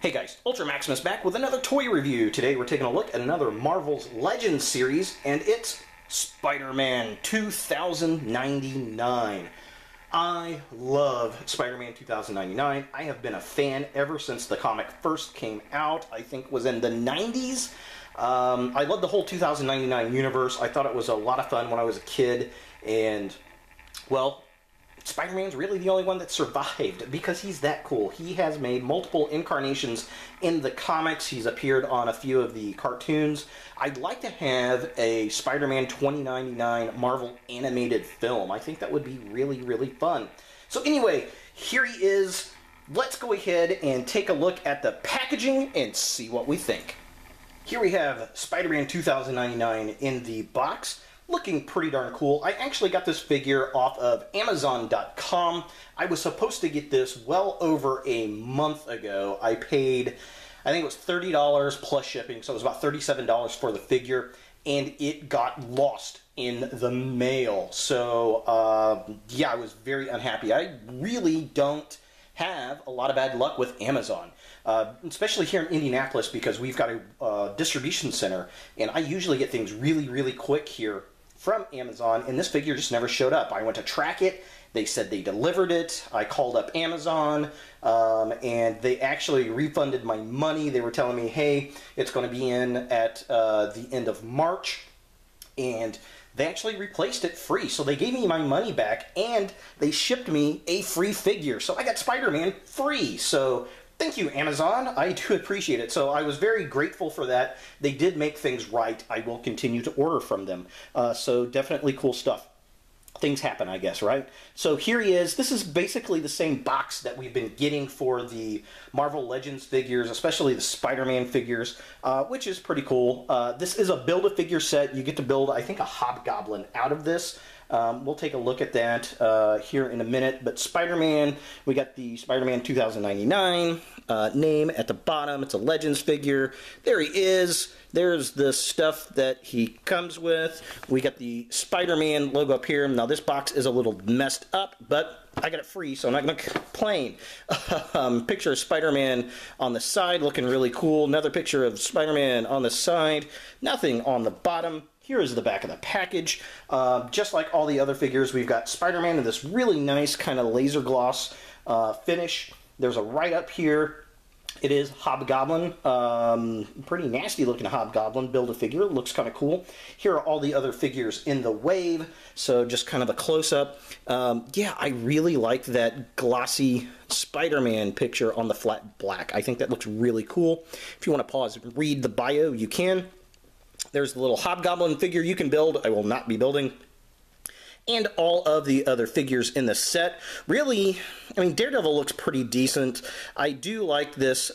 Hey guys, Ultra Maximus back with another toy review. Today we're taking a look at another Marvel's Legends series, and it's Spider-Man 2099. I love Spider-Man 2099. I have been a fan ever since the comic first came out. I think it was in the 90s. I love the whole 2099 universe. I thought it was a lot of fun when I was a kid, and, well, Spider-Man's really the only one that survived because he's that cool. He has made multiple incarnations in the comics. He's appeared on a few of the cartoons. I'd like to have a Spider-Man 2099 Marvel animated film. I think that would be really, really fun. So anyway, here he is. Let's go ahead and take a look at the packaging and see what we think. Here we have Spider-Man 2099 in the box. Looking pretty darn cool. I actually got this figure off of Amazon.com. I was supposed to get this well over a month ago. I paid, I think it was $30 plus shipping, so it was about $37 for the figure, and it got lost in the mail. So, yeah, I was very unhappy. I really don't have a lot of bad luck with Amazon. Especially here in Indianapolis, because we've got a distribution center, and I usually get things really, really quick here from Amazon, and this figure just never showed up. I went to track it. They said they delivered it. I called up Amazon, and they actually refunded my money. They were telling me, hey, it's going to be in at the end of March, and they actually replaced it free. So they gave me my money back, and they shipped me a free figure. So I got Spider-Man free. So thank you, Amazon. I do appreciate it. So I was very grateful for that. They did make things right. I will continue to order from them. So definitely cool stuff. Things happen, I guess, right? So here he is. This is basically the same box that we've been getting for the Marvel Legends figures, especially the Spider-Man figures, which is pretty cool. This is a Build-A-Figure set. You get to build, I think, a Hobgoblin out of this. We'll take a look at that here in a minute. But Spider-Man, we got the Spider-Man 2099 name at the bottom. It's a Legends figure. There he is. There's the stuff that he comes with. We got the Spider-Man logo up here. Now this box is a little messed up, but I got it free, so I'm not going to complain. Picture of Spider-Man on the side, looking really cool. Another picture of Spider-Man on the side. Nothing on the bottom. Here is the back of the package. Just like all the other figures, we've got Spider-Man in this really nice kind of laser gloss finish. There's a write-up here. It is Hobgoblin. Pretty nasty looking Hobgoblin. Build-A-Figure. Looks kind of cool. Here are all the other figures in the wave. So just kind of a close-up. Yeah, I really like that glossy Spider-Man picture on the flat black. I think that looks really cool. If you want to pause and read the bio, you can. There's the little Hobgoblin figure you can build. I will not be building. And all of the other figures in the set. Really, I mean, Daredevil looks pretty decent. I do like this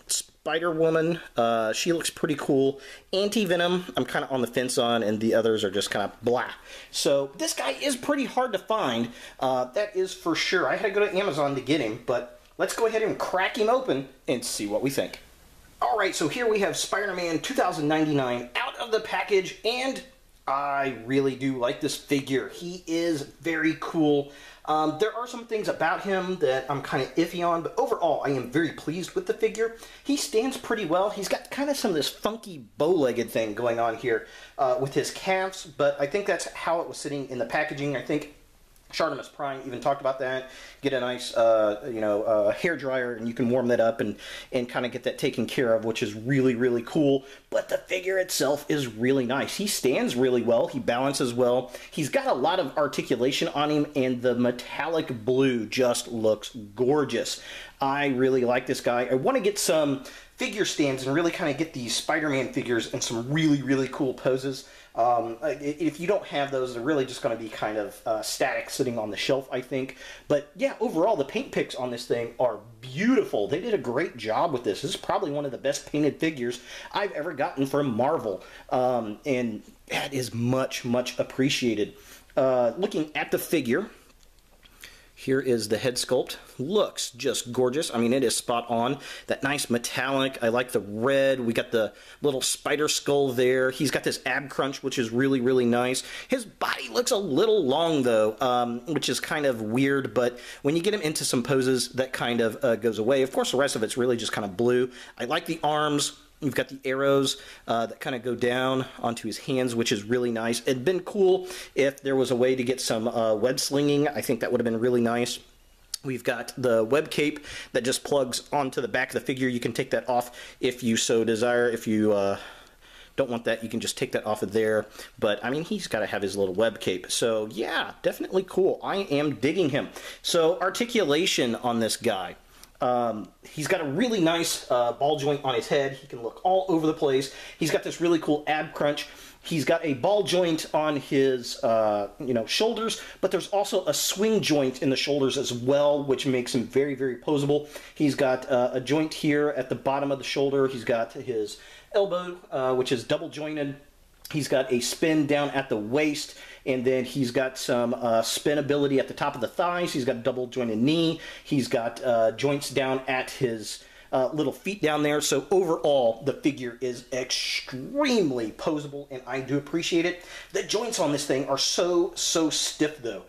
Spider-Woman. She looks pretty cool. Anti-Venom, I'm kind of on the fence on, and the others are just kind of blah. So this guy is pretty hard to find. That is for sure. I had to go to Amazon to get him, but let's go ahead and crack him open and see what we think. Alright, so here we have Spider-Man 2099 out of the package, and I really do like this figure. He is very cool. There are some things about him that I'm kind of iffy on, but overall I am very pleased with the figure. He stands pretty well. He's got kind of some of this funky bow-legged thing going on here with his calves, but I think that's how it was sitting in the packaging. I think Shartimus Prime even talked about that. Get a nice, hair dryer, and you can warm that up and kind of get that taken care of, which is really, really cool. But the figure itself is really nice. He stands really well. He balances well. He's got a lot of articulation on him, and the metallic blue just looks gorgeous. I really like this guy. I want to get some figure stands and really kind of get these Spider-Man figures in some really, really cool poses. If you don't have those, they're really just going to be kind of static sitting on the shelf, I think. But yeah, overall, the paint picks on this thing are beautiful. They did a great job with this. This is probably one of the best painted figures I've ever gotten from Marvel. And that is much, much appreciated. Looking at the figure, here is the head sculpt. Looks just gorgeous. I mean, it is spot on. That nice metallic. I like the red. We got the little spider skull there. He's got this ab crunch, which is really, really nice. His body looks a little long, though, which is kind of weird, but when you get him into some poses, that kind of goes away. Of course, the rest of it's really just kind of blue. I like the arms. You've got the arrows that kind of go down onto his hands, which is really nice. It'd been cool if there was a way to get some web slinging. I think that would have been really nice. We've got the web cape that just plugs onto the back of the figure. You can take that off if you so desire. If you don't want that, you can just take that off of there. But, I mean, he's got to have his little web cape. So, yeah, definitely cool. I am digging him. So, articulation on this guy. He's got a really nice ball joint on his head. He can look all over the place. He's got this really cool ab crunch. He's got a ball joint on his shoulders, but there's also a swing joint in the shoulders as well, which makes him very, very posable. He's got a joint here at the bottom of the shoulder. He's got his elbow, which is double jointed. He's got a spin down at the waist, and then he's got some spin ability at the top of the thighs. He's got a double jointed knee. He's got joints down at his little feet down there. So overall, the figure is extremely posable, and I do appreciate it. The joints on this thing are so stiff, though.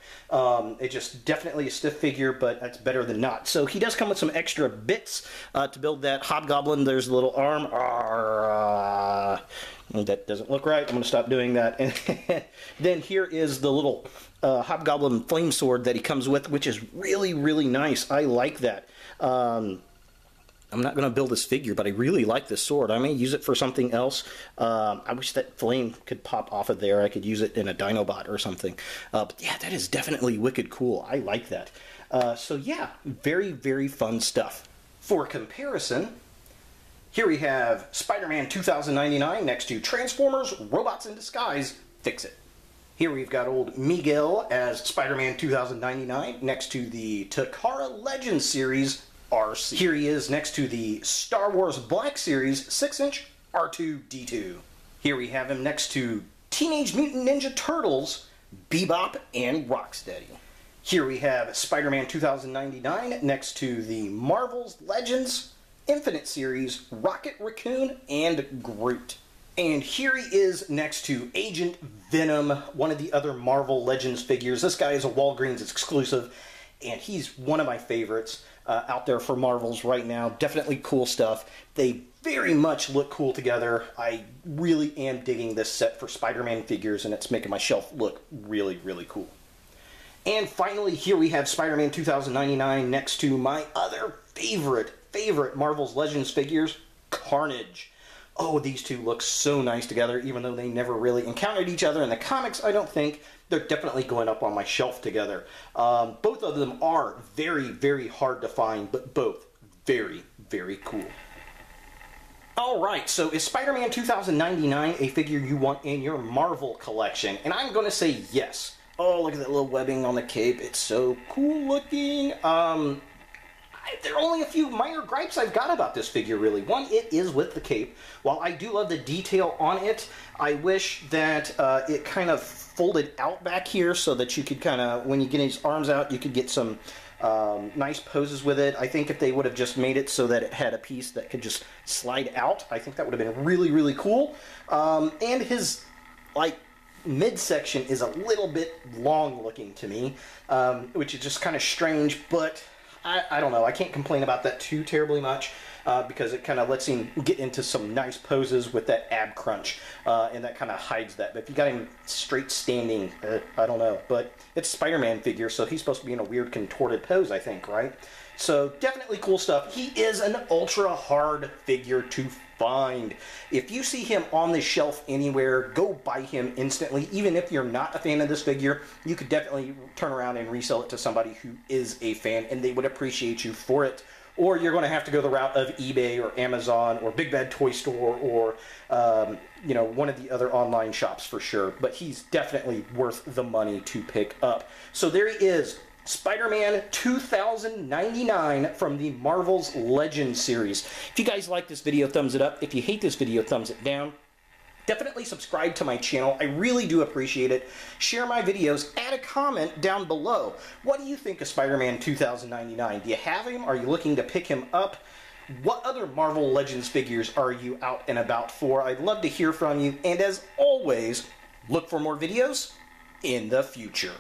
It's just definitely a stiff figure, but that's better than not. So he does come with some extra bits to build that Hobgoblin. There's a little arm. That doesn't look right. I'm going to stop doing that. And then here is the little Hobgoblin flame sword that he comes with, which is really, really nice. I like that. I'm not going to build this figure, but I really like this sword. I may use it for something else. I wish that flame could pop off of there. I could use it in a Dinobot or something. But yeah, that is definitely wicked cool. I like that. So yeah, very, very fun stuff. For comparison, here we have Spider-Man 2099 next to Transformers, Robots in Disguise, Fix It. Here we've got old Miguel as Spider-Man 2099 next to the Takara Legends series, RC. Here he is next to the Star Wars Black Series 6-inch R2-D2. Here we have him next to Teenage Mutant Ninja Turtles, Bebop and Rocksteady. Here we have Spider-Man 2099 next to the Marvel's Legends Infinite Series, Rocket Raccoon, and Groot. And here he is next to Agent Venom, one of the other Marvel Legends figures. This guy is a Walgreens exclusive, and he's one of my favorites out there for Marvels right now. Definitely cool stuff. They very much look cool together. I really am digging this set for Spider-Man figures, and it's making my shelf look really, really cool. And finally, here we have Spider-Man 2099 next to my other favorite Marvel's Legends figures, Carnage. Oh, these two look so nice together, even though they never really encountered each other in the comics, I don't think. They're definitely going up on my shelf together. Both of them are very, very hard to find, but both very, very cool. Alright, so is Spider-Man 2099 a figure you want in your Marvel collection? And I'm going to say yes. Oh, look at that little webbing on the cape. It's so cool looking. There are only a few minor gripes I've got about this figure, really. One, it is with the cape. While I do love the detail on it, I wish that it kind of folded out back here so that you could kind of, when you get his arms out, you could get some nice poses with it. I think if they would have just made it so that it had a piece that could just slide out, I think that would have been really, really cool. And his, midsection is a little bit long looking to me, which is just kind of strange, but I don't know. I can't complain about that too terribly much because it kind of lets him get into some nice poses with that ab crunch, and that kind of hides that. But if you got him straight standing, I don't know. But it's a Spider-Man figure, so he's supposed to be in a weird contorted pose, I think, right? So definitely cool stuff. He is an ultra hard figure to find. If you see him on the shelf anywhere, go buy him instantly. Even if you're not a fan of this figure, you could definitely turn around and resell it to somebody who is a fan, and they would appreciate you for it. or you're going to have to go the route of eBay or Amazon or Big Bad Toy Store or you know, one of the other online shops for sure. But he's definitely worth the money to pick up. So there he is, Spider-Man 2099 from the Marvel's Legends series. If you guys like this video, thumbs it up. If you hate this video, thumbs it down. Definitely subscribe to my channel. I really do appreciate it. Share my videos. Add a comment down below. What do you think of Spider-Man 2099? Do you have him? Are you looking to pick him up? What other Marvel Legends figures are you out and about for? I'd love to hear from you. And as always, look for more videos in the future.